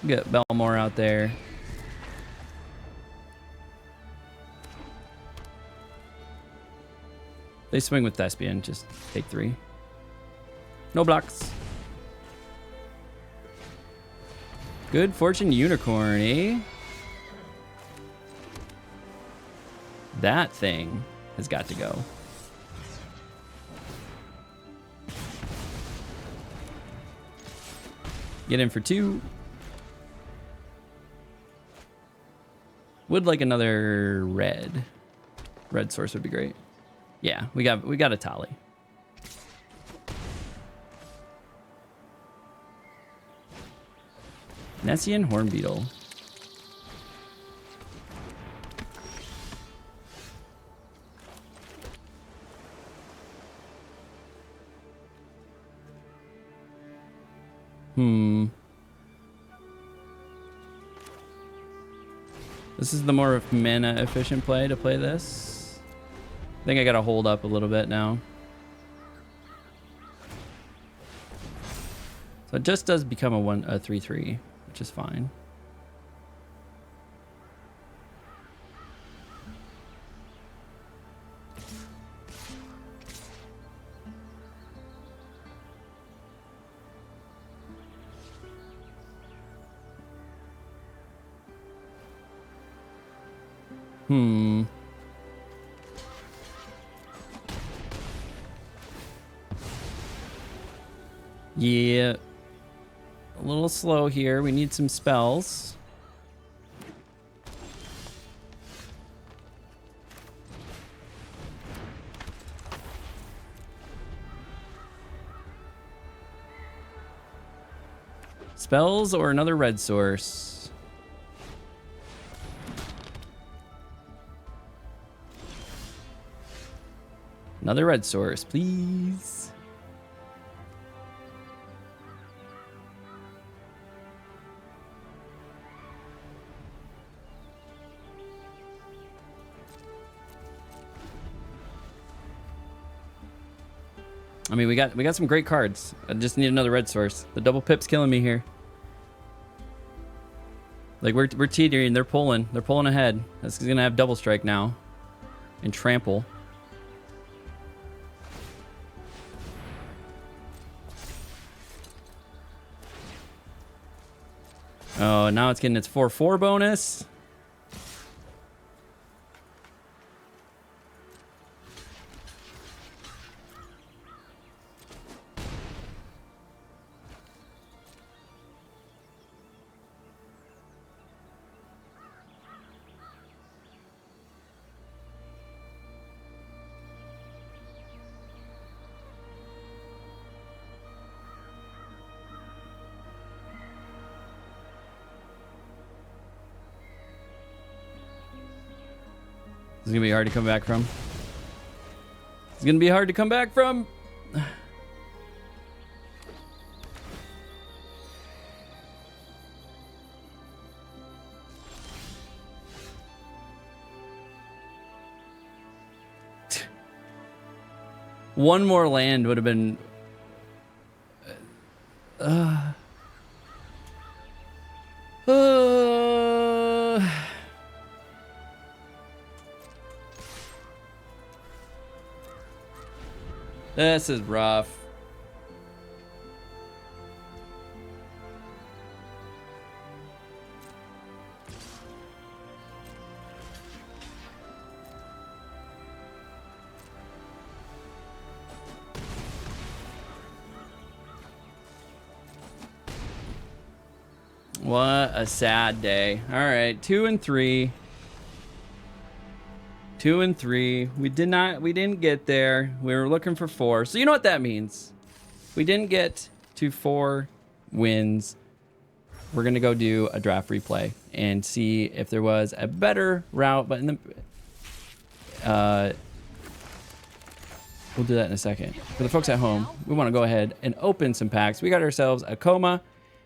Get Belmore out there. They swing with Thespian, just take 3. No blocks. Good Fortune Unicorn, eh? That thing has got to go. Get in for 2. Would like another red. Red source would be great. Yeah, we got a tally. Nessian Hornbeetle. This is the more mana efficient play to play this. I think I gotta hold up a little bit now. So it just does become a 3/3, which is fine. Yeah. A little slow here. We need some spells. Spells or another red source? Another red source, please. I mean, we got some great cards. I just need another red source. The double pip's killing me here. Like we're teetering, they're pulling ahead. This is gonna have double strike now, and trample. Oh, now it's getting its 4/4 bonus. This is gonna be hard to come back from. It's gonna be hard to come back from. One more land would have been. This is rough. What a sad day. All right, 2 and 3. 2 and 3. We didn't get there. We were looking for 4. So you know what that means. We didn't get to 4 wins. We're gonna go do a draft replay and see if there was a better route. But in the we'll do that in a second. For the folks at home, we want to go ahead and open some packs. We got ourselves a Coma,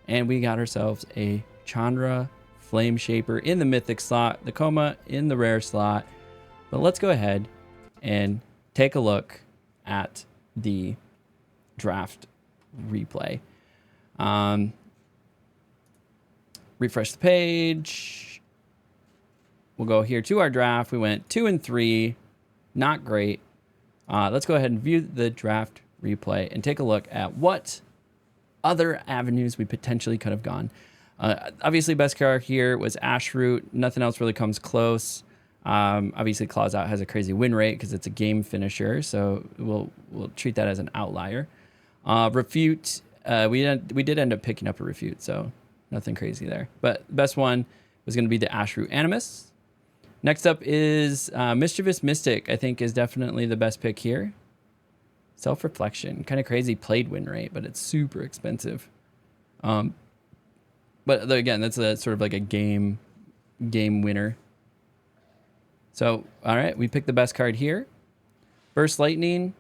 and we got ourselves a Chandra Flame Shaper in the Mythic slot, the Coma in the Rare slot. But let's go ahead and take a look at the draft replay. Refresh the page. We'll go here to our draft. We went 2 and 3. Not great. Let's go ahead and view the draft replay and take a look at what other avenues we potentially could have gone. Obviously, best card here was Ashroot. Nothing else really comes close. Obviously, Claws Out has a crazy win rate because it's a game finisher, so we'll treat that as an outlier. Refute, we did end up picking up a Refute, so nothing crazy there. But the best one was going to be the Ashroot Animus. Next up is Mischievous Mystic, I think is definitely the best pick here. Self-Reflection, kind of crazy played win rate, but it's super expensive. But again, that's a sort of like a game winner. So, all right, we picked the best card here. Burst Lightning.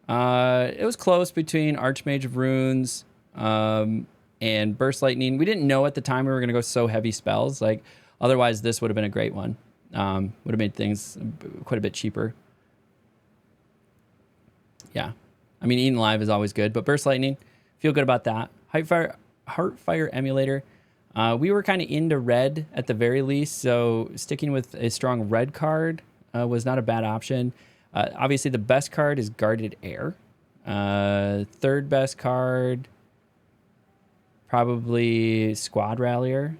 It was close between Archmage of Runes and Burst Lightning. We didn't know at the time we were going to go so heavy spells. Like, otherwise, this would have been a great one. Would have made things quite a bit cheaper. Yeah. I mean, Eaten Alive is always good, but Burst Lightning, feel good about that. Heartfire Emulator. We were kind of into red at the very least, so sticking with a strong red card was not a bad option. Obviously, the best card is Guarded Air. Third best card, probably Squad Rallier.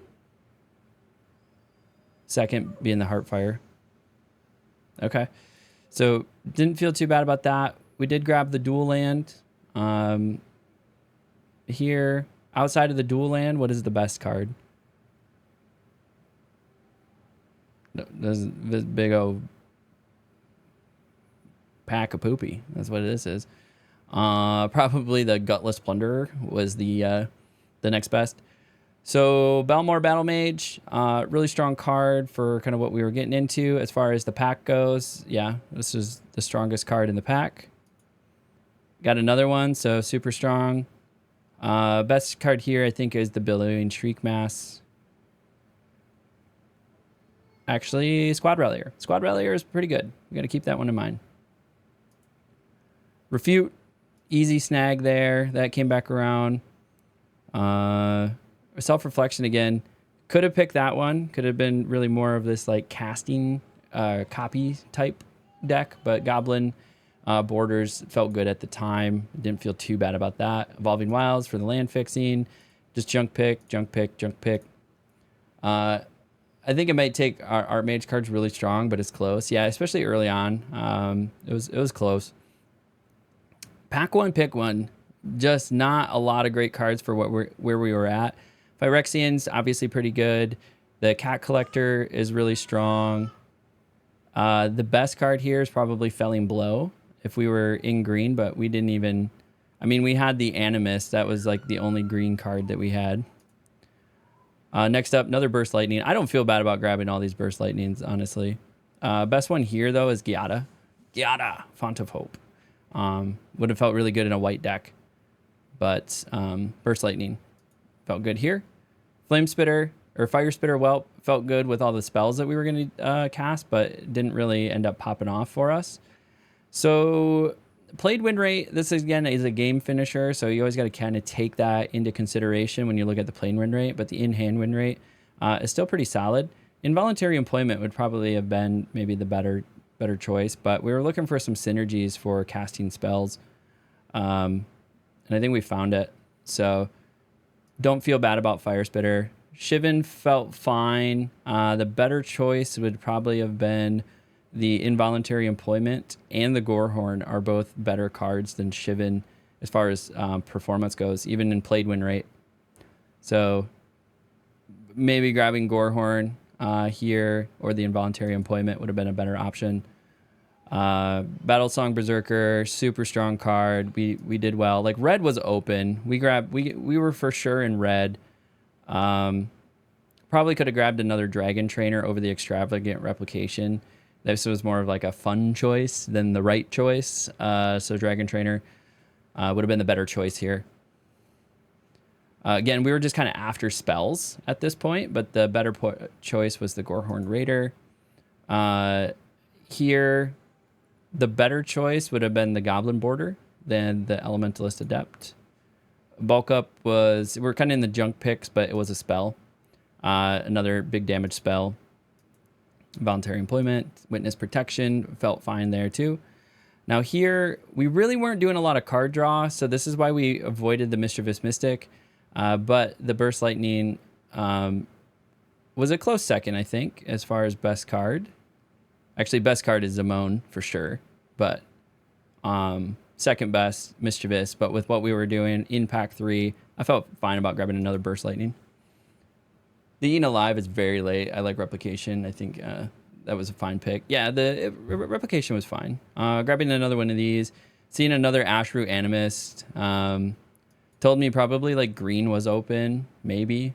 Second being the Heartfire. Okay. So didn't feel too bad about that. We did grab the dual land. Here, outside of the dual land, what is the best card? This big old pack of poopy. That's what this is. Probably the Gutless Plunderer was the next best. So Balmor Battle Mage, really strong card for kind of what we were getting into as far as the pack goes. Yeah, this is the strongest card in the pack. Got another one, so super strong. Best card here, I think, is the Billowing Shriek Mass. Actually, Squad Rallier. Squad Rallier is pretty good. We got to keep that one in mind. Refute, easy snag there. That came back around. Self-Reflection again. Could have picked that one. Could have been really more of this like casting copy type deck, but Goblin borders felt good at the time. Didn't feel too bad about that. Evolving Wilds for the land fixing. Just junk pick. I think it might take our mage cards really strong, but it's close. Yeah, especially early on. It was close. Pack one, pick one. Just not a lot of great cards for where we were at. Phyrexian's obviously pretty good. The Cat Collector is really strong. The best card here is probably Felling Blow if we were in green, but we didn't even... I mean, we had the Animus. That was like the only green card that we had. Next up, another Burst Lightning. I don't feel bad about grabbing all these Burst Lightnings, honestly. Best one here, though, is Giada. Giada, Font of Hope. Would have felt really good in a white deck. But Burst Lightning felt good here. Flame Spitter or Fire Spitter Whelp felt good with all the spells that we were going to cast, but didn't really end up popping off for us. So played win rate, this again is a game finisher, so you always got to kind of take that into consideration when you look at the played win rate, but the in-hand win rate is still pretty solid. Involuntary Employment would probably have been maybe the better choice, but we were looking for some synergies for casting spells, and I think we found it. So don't feel bad about Fire Spitter. Shivan felt fine. The better choice would probably have been the Involuntary Employment and the Gorehorn are both better cards than Shivan as far as performance goes, even in played win rate. So maybe grabbing Gorehorn here or the Involuntary Employment would have been a better option. Battlesong Berserker, super strong card. We did well. Like red was open. We were for sure in red. Probably could have grabbed another Dragon Trainer over the Extravagant Replication. This was more of like a fun choice than the right choice. So Dragon Trainer would have been the better choice here. Again, we were just kind of after spells at this point, but the better choice was the Gorehorn Raider. Here, the better choice would have been the Goblin Border than the Elementalist Adept. Bulk Up we're kind of in the junk picks, but it was a spell. Another big damage spell. Voluntary Employment, Witness Protection, felt fine there too. Now here, we really weren't doing a lot of card draw, so this is why we avoided the Mischievous Mystic. But the Burst Lightning was a close second, I think, as far as best card. Actually, best card is Zamone for sure, but second best, Mischievous. But with what we were doing in pack 3, I felt fine about grabbing another Burst Lightning. The Eaten Alive is very late. I like Replication. I think that was a fine pick. Yeah, the Replication was fine. Grabbing another one of these, seeing another Ashroot Animist. Told me probably like green was open, maybe.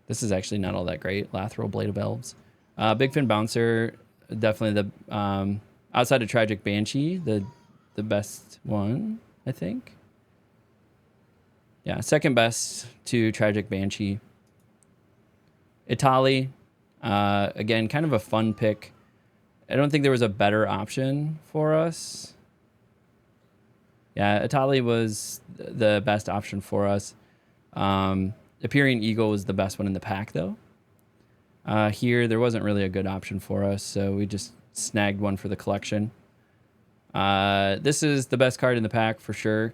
This is actually not all that great. Lateral Blade of Elves. Big Fin Bouncer, definitely the outside of Tragic Banshee, the best one, I think. Yeah, second best to Tragic Banshee. Itali, again, kind of a fun pick. I don't think there was a better option for us. Yeah, Itali was the best option for us. Appearing Eagle was the best one in the pack, though. Here, there wasn't really a good option for us, so we just snagged one for the collection. This is the best card in the pack for sure.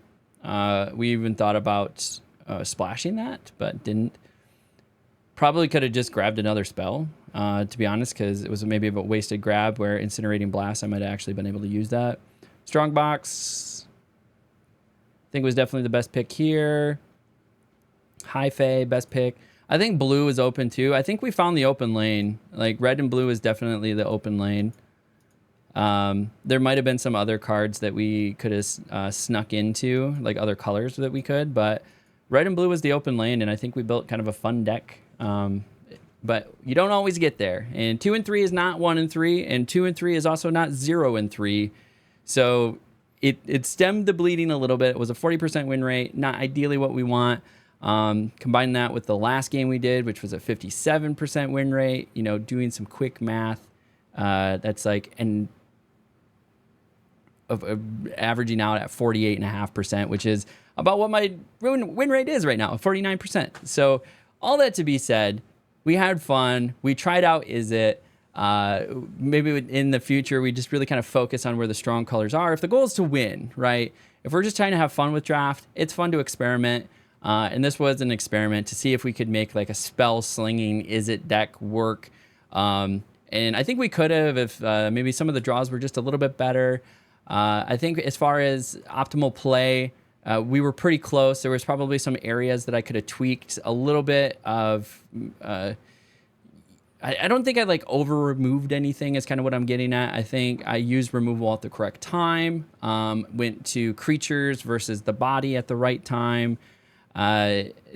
We even thought about splashing that, but didn't. Probably could have just grabbed another spell, to be honest, because it was maybe a wasted grab where Incinerating Blast, I might have actually been able to use that. Strongbox, I think was definitely the best pick here. High Fae, best pick. I think blue is open too. I think we found the open lane. Like red and blue is definitely the open lane. There might have been some other cards that we could have snuck into, like other colors that we could, but red and blue was the open lane, and I think we built kind of a fun deck. But you don't always get there. And 2 and 3 is not 1 and 3, and 2 and 3 is also not 0 and 3. So it stemmed the bleeding a little bit. It was a 40% win rate, not ideally what we want. Combine that with the last game we did, which was a 57% win rate, you know, doing some quick math, that's like, and averaging out at 48.5%, which is about what my win rate is right now, 49%. So all that to be said, we had fun. We tried out Is It. Maybe in the future, we just really kind of focus on where the strong colors are. If the goal is to win, right? If we're just trying to have fun with draft, it's fun to experiment. And this was an experiment to see if we could make like a spell slinging Is It deck work. And I think we could have if maybe some of the draws were just a little bit better. I think as far as optimal play, we were pretty close. There was probably some areas that I could have tweaked a little bit of. I don't think I like over removed anything is kind of what I'm getting at. I think I used removal at the correct time. Went to creatures versus the body at the right time.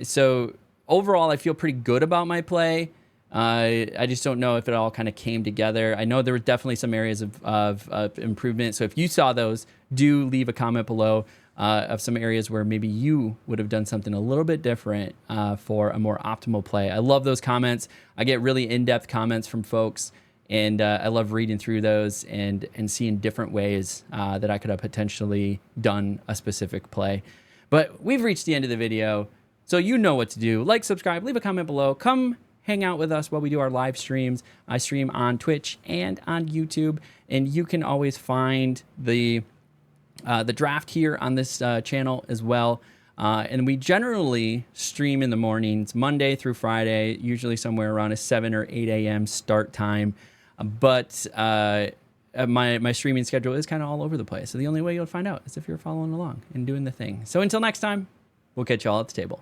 So overall, I feel pretty good about my play. I just don't know if it all kind of came together. I know there were definitely some areas of improvement. So if you saw those, do leave a comment below of some areas where maybe you would have done something a little bit different for a more optimal play. I love those comments. I get really in-depth comments from folks, and I love reading through those and seeing different ways that I could have potentially done a specific play. But we've reached the end of the video, so you know what to do. Like, subscribe, leave a comment below. Come hang out with us while we do our live streams. I stream on Twitch and on YouTube, and you can always find the draft here on this channel as well. And we generally stream in the mornings, Monday through Friday, usually somewhere around a 7 or 8 a.m. start time. But my streaming schedule is kind of all over the place. So the only way you'll find out is if you're following along and doing the thing. So until next time, we'll catch you all at the table.